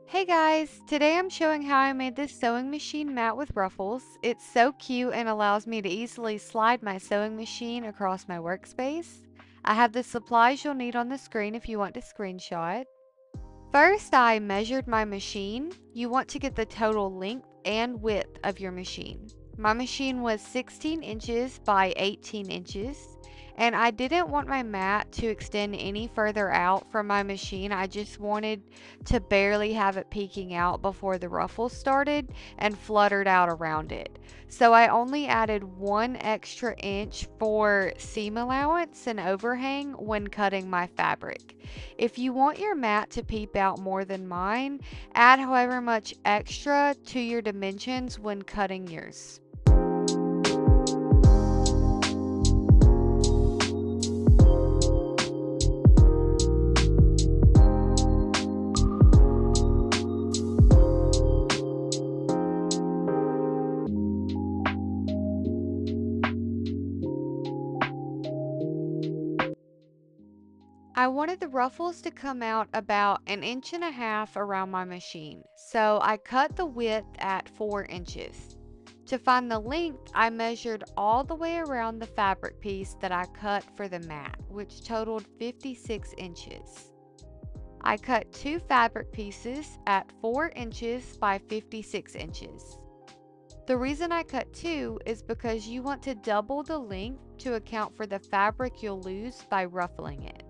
Hey guys, today I'm showing how I made this sewing machine mat with ruffles. It's so cute and allows me to easily slide my sewing machine across my workspace. I have the supplies you'll need on the screen if you want to screenshot. First, I measured my machine. You want to get the total length and width of your machine. My machine was 16 inches by 18 inches, and I didn't want my mat to extend any further out from my machine. I just wanted to barely have it peeking out before the ruffles started and fluttered out around it. So I only added 1 extra inch for seam allowance and overhang when cutting my fabric. If you want your mat to peep out more than mine, add however much extra to your dimensions when cutting yours. I wanted the ruffles to come out about 1.5 inches around my machine, so I cut the width at 4 inches. To find the length, I measured all the way around the fabric piece that I cut for the mat, which totaled 56 inches. I cut 2 fabric pieces at 4 inches by 56 inches. The reason I cut 2 is because you want to double the length to account for the fabric you'll lose by ruffling it.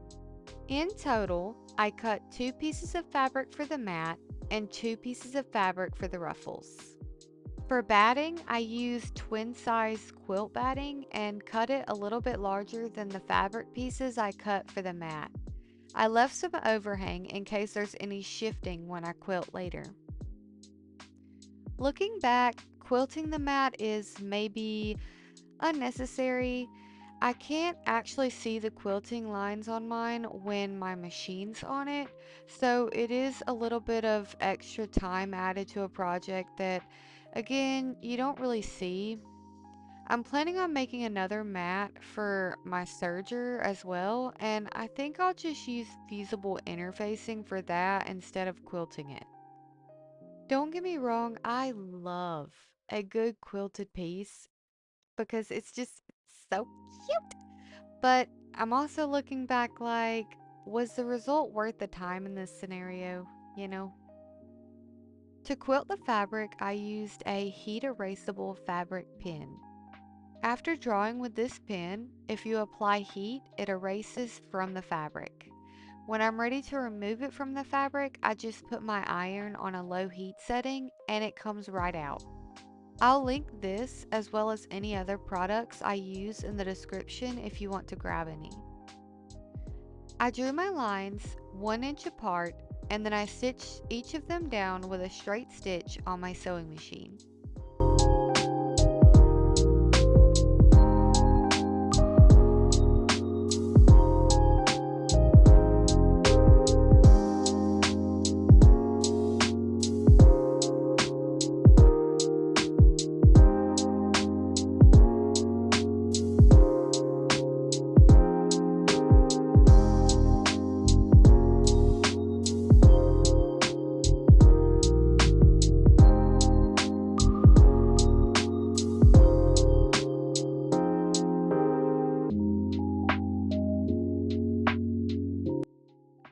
In total, I cut 2 pieces of fabric for the mat and 2 pieces of fabric for the ruffles. For batting, I used twin size quilt batting and cut it a little bit larger than the fabric pieces I cut for the mat. I left some overhang in case there's any shifting when I quilt later. Looking back, quilting the mat is maybe unnecessary. I can't actually see the quilting lines on mine when my machine's on it, so it is a little bit of extra time added to a project that, again, you don't really see. I'm planning on making another mat for my serger as well, and I think I'll just use fusible interfacing for that instead of quilting it. Don't get me wrong, I love a good quilted piece because it's just so cute. But I'm also looking back like, was the result worth the time in this scenario, you know? To quilt the fabric, I used a heat erasable fabric pen. After drawing with this pen, if you apply heat, it erases from the fabric. When I'm ready to remove it from the fabric, I just put my iron on a low heat setting and it comes right out. I'll link this as well as any other products I use in the description if you want to grab any. I drew my lines 1 inch apart and then I stitched each of them down with a straight stitch on my sewing machine.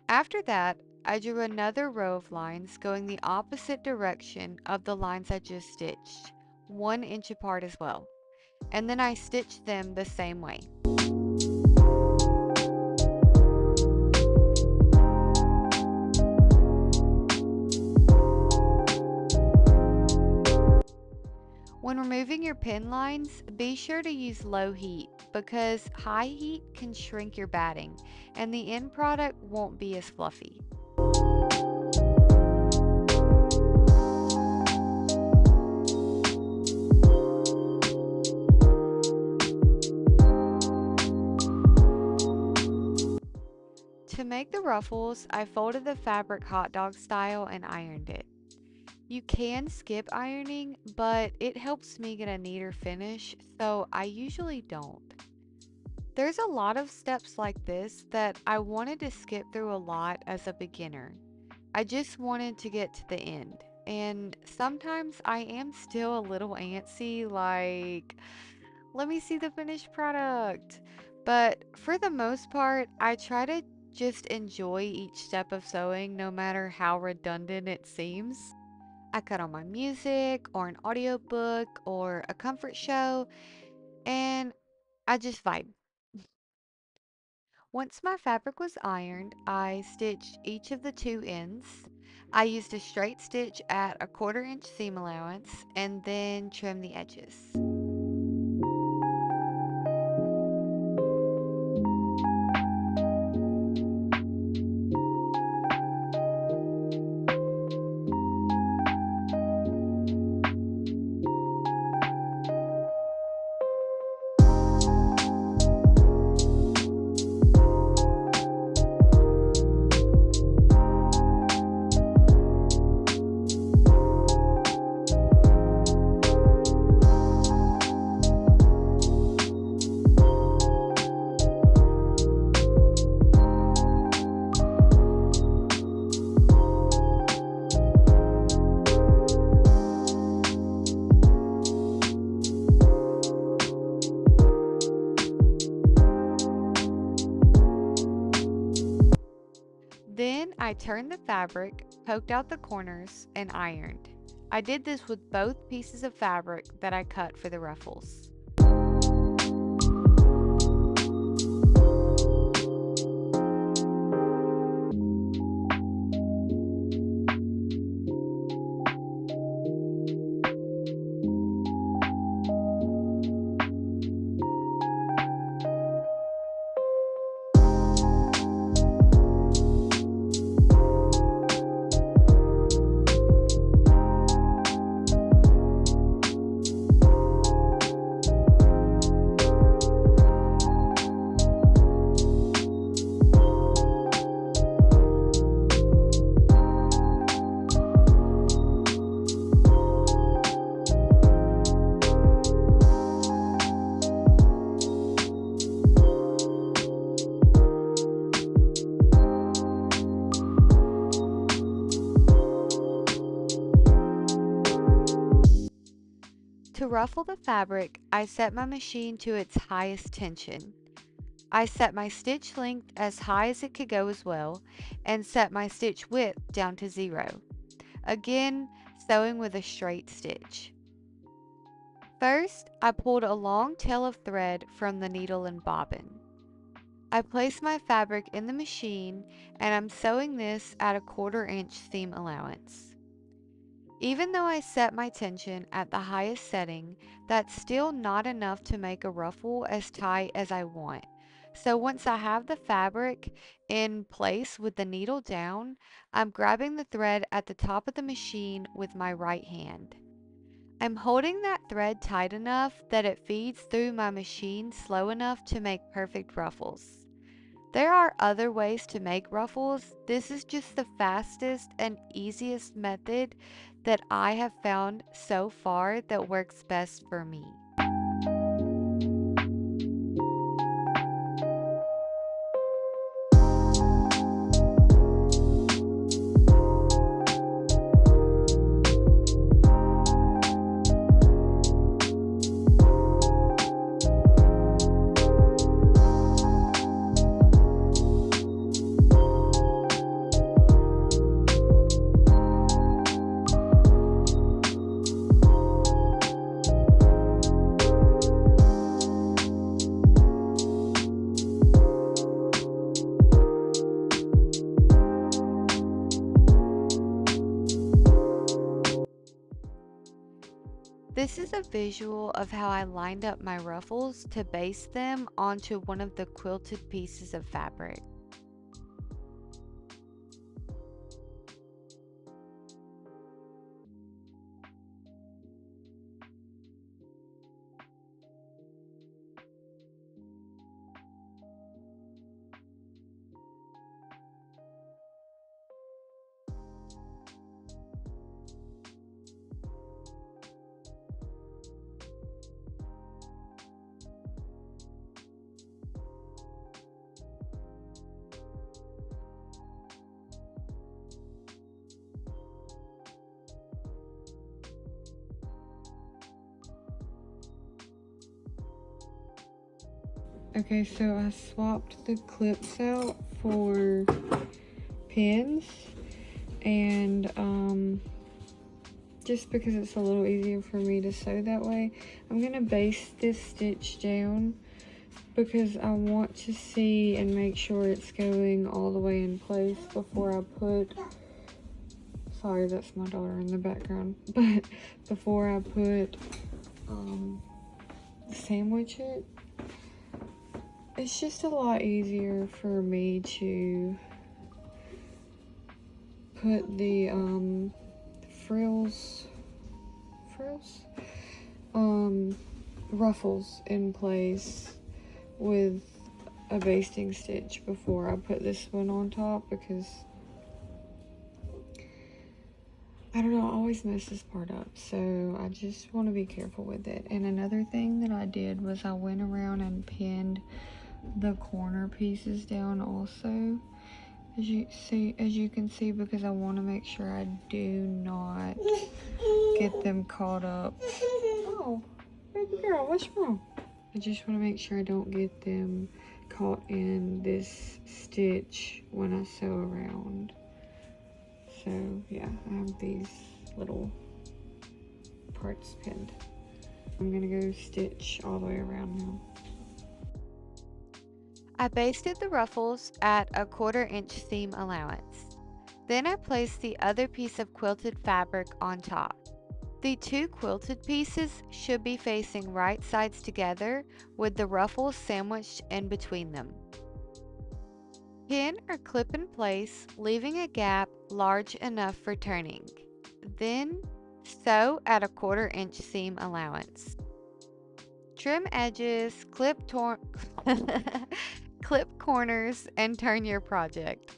After that, I drew another row of lines going the opposite direction of the lines I just stitched, 1 inch apart as well, and then I stitched them the same way. When removing your pin lines, be sure to use low heat because high heat can shrink your batting and the end product won't be as fluffy. To make the ruffles, I folded the fabric hot dog style and ironed it. You can skip ironing, but it helps me get a neater finish, so I usually don't. There's a lot of steps like this that I wanted to skip through a lot as a beginner. I just wanted to get to the end. And sometimes I am still a little antsy, like, let me see the finished product. But for the most part, I try to just enjoy each step of sewing, no matter how redundant it seems. I cut on my music, or an audiobook, or a comfort show, and I just vibe. Once my fabric was ironed, I stitched each of the two ends. I used a straight stitch at a 1/4 inch seam allowance and then trimmed the edges. Then I turned the fabric, poked out the corners, and ironed. I did this with both pieces of fabric that I cut for the ruffles. To ruffle the fabric, I set my machine to its highest tension. I set my stitch length as high as it could go as well, and set my stitch width down to 0. Again, sewing with a straight stitch. First, I pulled a long tail of thread from the needle and bobbin. I placed my fabric in the machine and I'm sewing this at a 1/4 inch seam allowance. Even though I set my tension at the highest setting, that's still not enough to make a ruffle as tight as I want. So once I have the fabric in place with the needle down, I'm grabbing the thread at the top of the machine with my right hand. I'm holding that thread tight enough that it feeds through my machine slow enough to make perfect ruffles. There are other ways to make ruffles. This is just the fastest and easiest method that I have found so far that works best for me. This is a visual of how I lined up my ruffles to base them onto one of the quilted pieces of fabric. Okay, so I swapped the clips out for pins, and just because it's a little easier for me to sew that way, I'm gonna base this stitch down because I want to see and make sure it's going all the way in place before I put, sorry, that's my daughter in the background, but before I put sandwich it. It's just a lot easier for me to put the ruffles in place with a basting stitch before I put this one on top, because I don't know, I always mess this part up, so I just want to be careful with it. And another thing that I did was I went around and pinned the corner pieces down also, as you can see, because I want to make sure I do not get them caught up. Oh, baby girl, what's wrong? I just want to make sure I don't get them caught in this stitch when I sew around. So yeah, I have these little parts pinned. I'm gonna go stitch all the way around now. I basted the ruffles at a 1/4 inch seam allowance. Then I placed the other piece of quilted fabric on top. The 2 quilted pieces should be facing right sides together with the ruffles sandwiched in between them. Pin or clip in place, leaving a gap large enough for turning. Then sew at a 1/4 inch seam allowance. Trim edges, clip corners, and turn your project.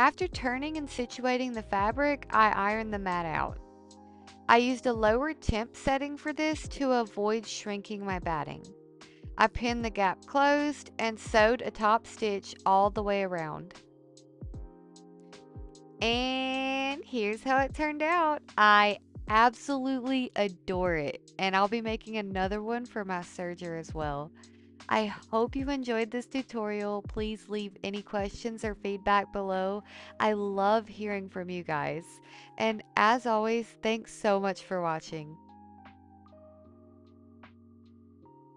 After turning and situating the fabric, I ironed the mat out. I used a lower temp setting for this to avoid shrinking my batting. I pinned the gap closed and sewed a top stitch all the way around. And here's how it turned out. I absolutely adore it, and I'll be making another one for my serger as well. I hope you enjoyed this tutorial. Please leave any questions or feedback below. I love hearing from you guys. And as always, thanks so much for watching.